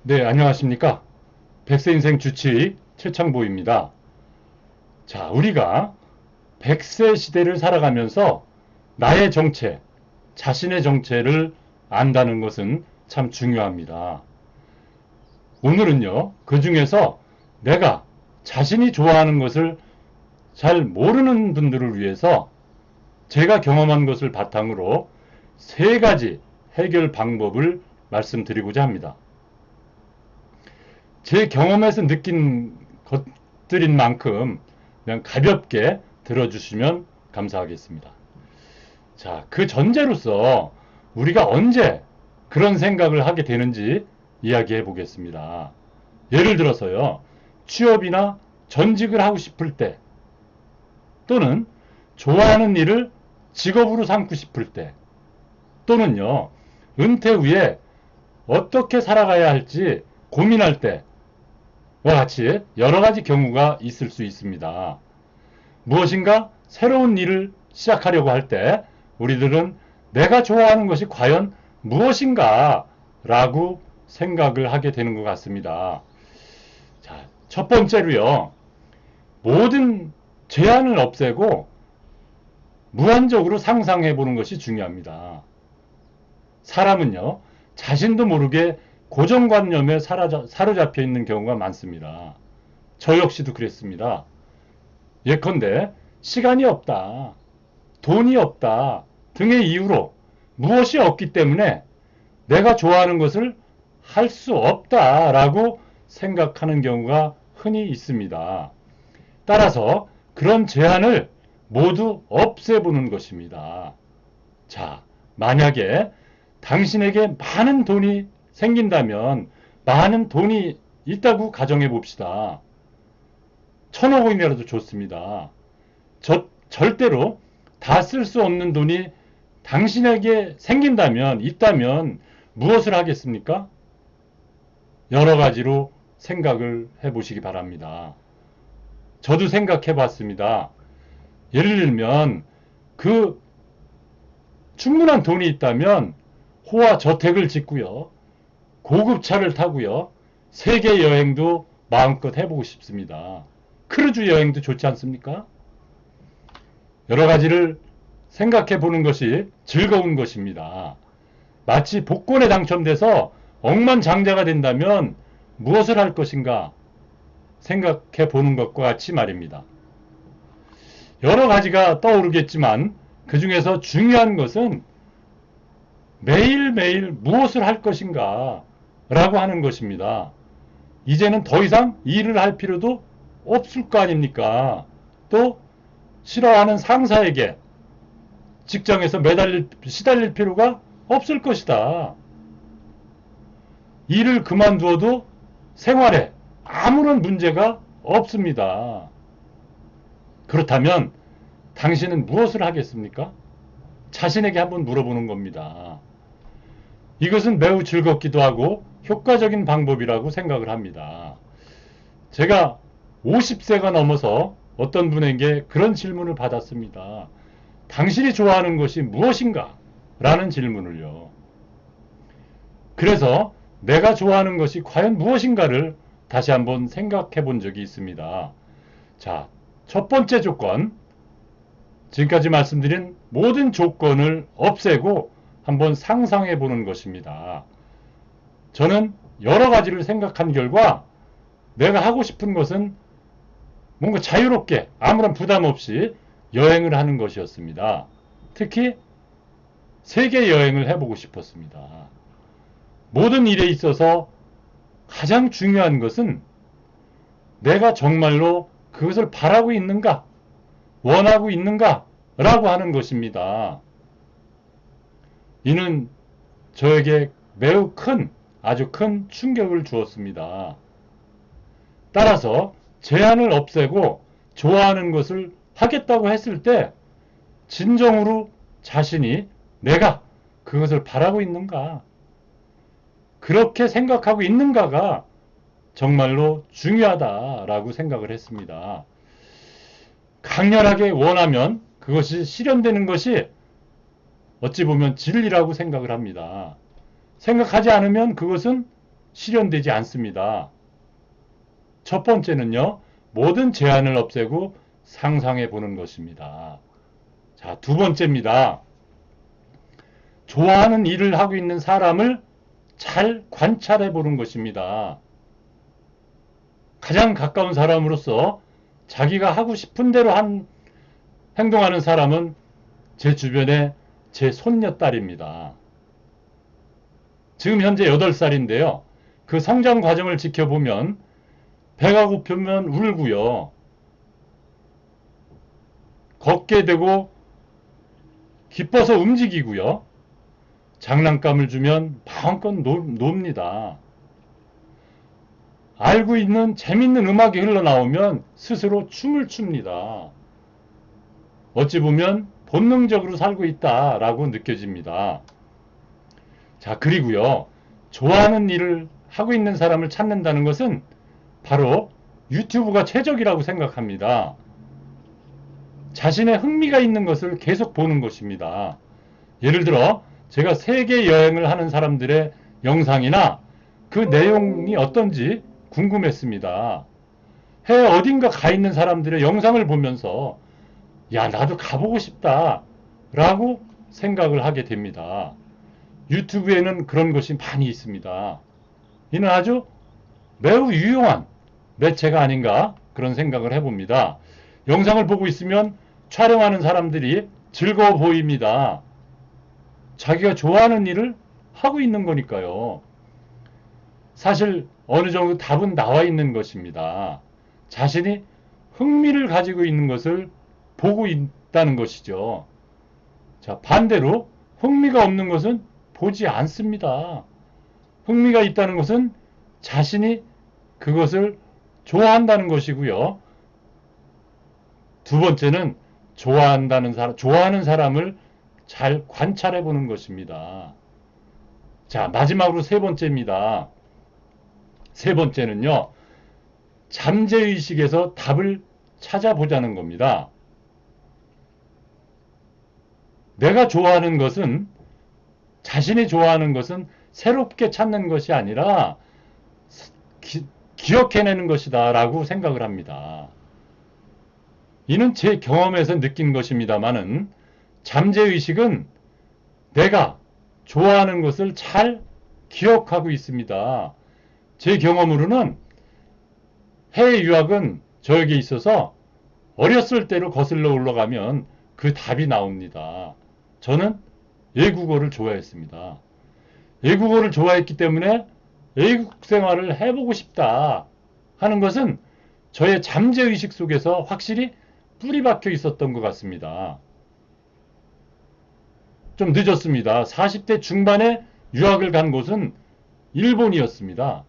네, 안녕하십니까. 백세인생 주치의 최창보입니다. 자, 우리가 100세 시대를 살아가면서 나의 정체, 자신의 정체를 안다는 것은 참 중요합니다. 오늘은요, 그 중에서 내가 자신이 좋아하는 것을 잘 모르는 분들을 위해서 제가 경험한 것을 바탕으로 세 가지 해결 방법을 말씀드리고자 합니다. 제 경험에서 느낀 것들인 만큼 그냥 가볍게 들어주시면 감사하겠습니다. 자, 그 전제로서 우리가 언제 그런 생각을 하게 되는지 이야기해 보겠습니다. 예를 들어서요, 취업이나 전직을 하고 싶을 때, 또는 좋아하는 일을 직업으로 삼고 싶을 때, 또는요, 은퇴 후에 어떻게 살아가야 할지 고민할 때, 와 같이 여러 가지 경우가 있을 수 있습니다. 무엇인가 새로운 일을 시작하려고 할 때 우리들은 내가 좋아하는 것이 과연 무엇인가 라고 생각을 하게 되는 것 같습니다. 자, 첫 번째로요. 모든 제한을 없애고 무한적으로 상상해 보는 것이 중요합니다. 사람은요. 자신도 모르게 고정관념에 사로잡혀 있는 경우가 많습니다. 저 역시도 그랬습니다. 예컨대 시간이 없다, 돈이 없다 등의 이유로 무엇이 없기 때문에 내가 좋아하는 것을 할 수 없다라고 생각하는 경우가 흔히 있습니다. 따라서 그런 제한을 모두 없애보는 것입니다. 자, 만약에 당신에게 많은 돈이 생긴다면 많은 돈이 있다고 가정해 봅시다. 1,000억 원이라도 좋습니다. 절대로 다 쓸 수 없는 돈이 당신에게 생긴다면, 있다면 무엇을 하겠습니까? 여러 가지로 생각을 해 보시기 바랍니다. 저도 생각해 봤습니다. 예를 들면, 그 충분한 돈이 있다면 호화 저택을 짓고요. 고급 차를 타고요. 세계 여행도 마음껏 해보고 싶습니다. 크루즈 여행도 좋지 않습니까? 여러 가지를 생각해 보는 것이 즐거운 것입니다. 마치 복권에 당첨돼서 억만장자가 된다면 무엇을 할 것인가 생각해 보는 것과 같이 말입니다. 여러 가지가 떠오르겠지만 그 중에서 중요한 것은 매일매일 무엇을 할 것인가 라고 하는 것입니다. 이제는 더 이상 일을 할 필요도 없을 거 아닙니까? 또 싫어하는 상사에게 직장에서 시달릴 필요가 없을 것이다. 일을 그만두어도 생활에 아무런 문제가 없습니다. 그렇다면 당신은 무엇을 하겠습니까? 자신에게 한번 물어보는 겁니다. 이것은 매우 즐겁기도 하고 효과적인 방법이라고 생각을 합니다. 제가 50세가 넘어서 어떤 분에게 그런 질문을 받았습니다. 당신이 좋아하는 것이 무엇인가? 라는 질문을요. 그래서 내가 좋아하는 것이 과연 무엇인가를 다시 한번 생각해 본 적이 있습니다. 자, 첫 번째 조건. 지금까지 말씀드린 모든 조건을 없애고 한번 상상해 보는 것입니다. 저는 여러 가지를 생각한 결과 내가 하고 싶은 것은 뭔가 자유롭게 아무런 부담 없이 여행을 하는 것이었습니다. 특히 세계 여행을 해보고 싶었습니다. 모든 일에 있어서 가장 중요한 것은 내가 정말로 그것을 바라고 있는가, 원하고 있는가 라고 하는 것입니다. 이는 저에게 매우 아주 큰 충격을 주었습니다. 따라서 제한을 없애고 좋아하는 것을 하겠다고 했을 때 진정으로 자신이 내가 그것을 바라고 있는가, 그렇게 생각하고 있는가가 정말로 중요하다라고 생각을 했습니다. 강렬하게 원하면 그것이 실현되는 것이 어찌 보면 진리라고 생각을 합니다. 생각하지 않으면 그것은 실현되지 않습니다. 첫 번째는요, 모든 제한을 없애고 상상해 보는 것입니다. 자, 두 번째입니다. 좋아하는 일을 하고 있는 사람을 잘 관찰해 보는 것입니다. 가장 가까운 사람으로서 자기가 하고 싶은 대로 행동하는 사람은 제 주변에 제 손녀딸입니다. 지금 현재 8살인데요. 그 성장 과정을 지켜보면 배가 고프면 울고요. 걷게 되고 기뻐서 움직이고요. 장난감을 주면 마음껏 놉니다. 알고 있는 재밌는 음악이 흘러나오면 스스로 춤을 춥니다. 어찌 보면 본능적으로 살고 있다라고 느껴집니다. 자, 그리고요. 좋아하는 일을 하고 있는 사람을 찾는다는 것은 바로 유튜브가 최적이라고 생각합니다. 자신의 흥미가 있는 것을 계속 보는 것입니다. 예를 들어 제가 세계 여행을 하는 사람들의 영상이나 그 내용이 어떤지 궁금했습니다. 해외 어딘가 가 있는 사람들의 영상을 보면서 야, 나도 가보고 싶다 라고 생각을 하게 됩니다. 유튜브에는 그런 것이 많이 있습니다. 이는 아주 매우 유용한 매체가 아닌가 그런 생각을 해봅니다. 영상을 보고 있으면 촬영하는 사람들이 즐거워 보입니다. 자기가 좋아하는 일을 하고 있는 거니까요. 사실 어느 정도 답은 나와 있는 것입니다. 자신이 흥미를 가지고 있는 것을 보고 있다는 것이죠. 자, 반대로 흥미가 없는 것은 보지 않습니다. 흥미가 있다는 것은 자신이 그것을 좋아한다는 것이고요. 두 번째는 좋아하는 사람을 잘 관찰해 보는 것입니다. 자, 마지막으로 세 번째입니다. 세 번째는요, 잠재의식에서 답을 찾아보자는 겁니다. 내가 좋아하는 것은, 자신이 좋아하는 것은 새롭게 찾는 것이 아니라 기억해내는 것이다 라고 생각을 합니다. 이는 제 경험에서 느낀 것입니다만은 잠재의식은 내가 좋아하는 것을 잘 기억하고 있습니다. 제 경험으로는 해외 유학은 저에게 있어서 어렸을 때로 거슬러 올라가면 그 답이 나옵니다. 저는 외국어를 좋아했습니다. 외국어를 좋아했기 때문에 외국 생활을 해보고 싶다 하는 것은 저의 잠재의식 속에서 확실히 뿌리 박혀 있었던 것 같습니다. 좀 늦었습니다. 40대 중반에 유학을 간 곳은 일본이었습니다.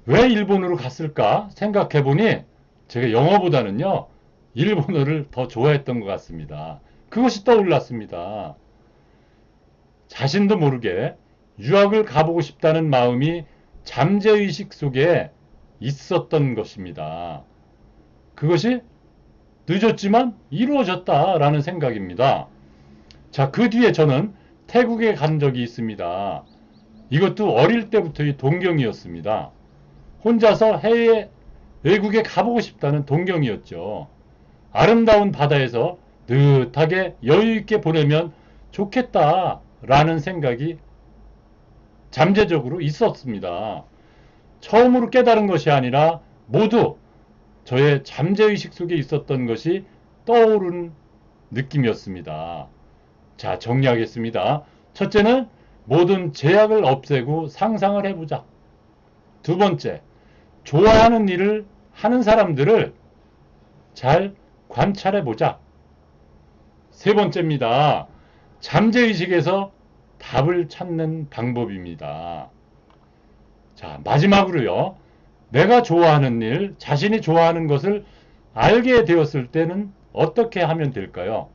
왜 일본으로 갔을까 생각해보니 제가 영어보다는요, 일본어를 더 좋아했던 것 같습니다. 그것이 떠올랐습니다. 자신도 모르게 유학을 가보고 싶다는 마음이 잠재의식 속에 있었던 것입니다. 그것이 늦었지만 이루어졌다라는 생각입니다. 자, 그 뒤에 저는 태국에 간 적이 있습니다. 이것도 어릴 때부터의 동경이었습니다. 혼자서 외국에 가보고 싶다는 동경이었죠. 아름다운 바다에서 느긋하게 여유있게 보내면 좋겠다라는 생각이 잠재적으로 있었습니다. 처음으로 깨달은 것이 아니라 모두 저의 잠재의식 속에 있었던 것이 떠오른 느낌이었습니다. 자, 정리하겠습니다. 첫째는 모든 제약을 없애고 상상을 해보자. 두 번째, 좋아하는 일을 하는 사람들을 잘 관찰해보자. 세 번째입니다. 잠재의식에서 답을 찾는 방법입니다. 자, 마지막으로요. 내가 좋아하는 일, 자신이 좋아하는 것을 알게 되었을 때는 어떻게 하면 될까요?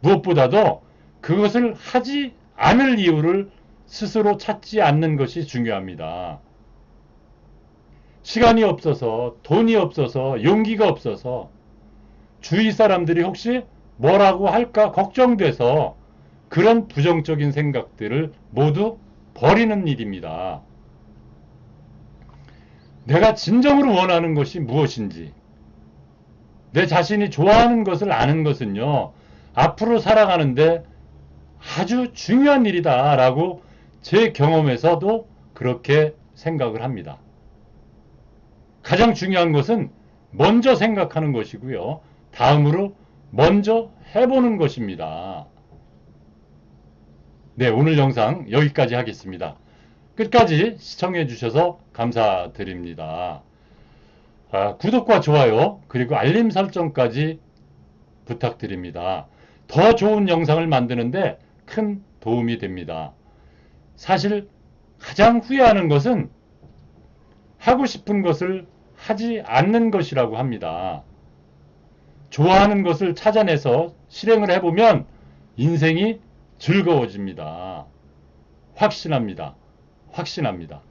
무엇보다도 그것을 하지 않을 이유를 스스로 찾지 않는 것이 중요합니다. 시간이 없어서, 돈이 없어서, 용기가 없어서, 주위 사람들이 혹시 뭐라고 할까 걱정돼서 그런 부정적인 생각들을 모두 버리는 일입니다. 내가 진정으로 원하는 것이 무엇인지, 내 자신이 좋아하는 것을 아는 것은요, 앞으로 살아가는데 아주 중요한 일이다라고 제 경험에서도 그렇게 생각을 합니다. 가장 중요한 것은 먼저 생각하는 것이고요. 다음으로 먼저 해보는 것입니다. 네, 오늘 영상 여기까지 하겠습니다. 끝까지 시청해 주셔서 감사드립니다. 구독과 좋아요 그리고 알림 설정까지 부탁드립니다. 더 좋은 영상을 만드는데 큰 도움이 됩니다. 사실 가장 후회하는 것은 하고 싶은 것을 하지 않는 것이라고 합니다. 좋아하는 것을 찾아내서 실행을 해보면 인생이 즐거워집니다. 확신합니다. 확신합니다.